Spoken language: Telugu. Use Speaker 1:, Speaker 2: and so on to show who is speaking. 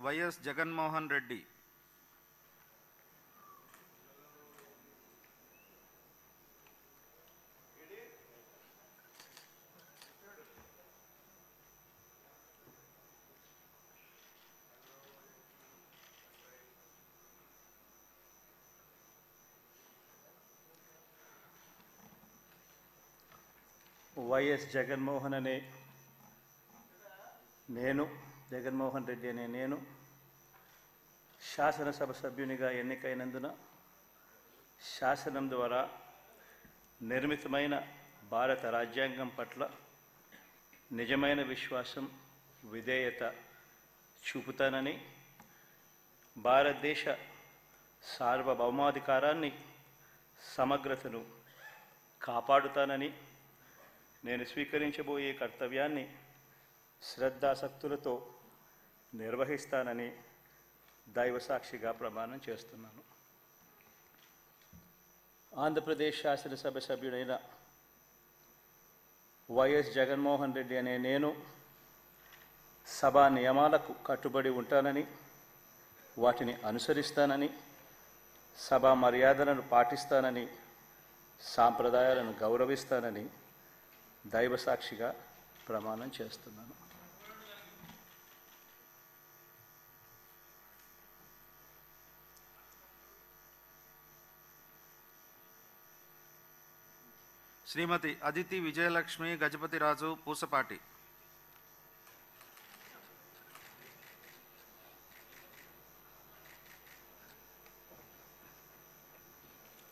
Speaker 1: వైఎస్ జగన్మోహన్ రెడ్డి.
Speaker 2: వైఎస్ జగన్మోహన్ రెడ్డి అనే నేను శాసనసభ సభ్యునిగా ఎన్నికైనందున శాసనం ద్వారా నిర్మితమైన భారత రాజ్యాంగం పట్ల నిజమైన విశ్వాసం, విధేయత చూపుతానని, భారతదేశ సార్వభౌమాధికారాన్ని, సమగ్రతను కాపాడుతానని, నేను స్వీకరించబోయే కర్తవ్యాన్ని శ్రద్ధాసక్తులతో నిర్వహిస్తానని దైవసాక్షిగా ప్రమాణం చేస్తున్నాను. ఆంధ్రప్రదేశ్ శాసనసభ సభ్యుడైన వైఎస్ జగన్మోహన్ రెడ్డి అనే నేను సభా నియమాలకు కట్టుబడి ఉంటానని, వాటిని అనుసరిస్తానని, సభా మర్యాదలను పాటిస్తానని, సాంప్రదాయాలను గౌరవిస్తానని దైవసాక్షిగా ప్రమాణం చేస్తున్నాను.
Speaker 1: శ్రీమతి అదితి విజయలక్ష్మి గజపతిరాజు పూసపాటి.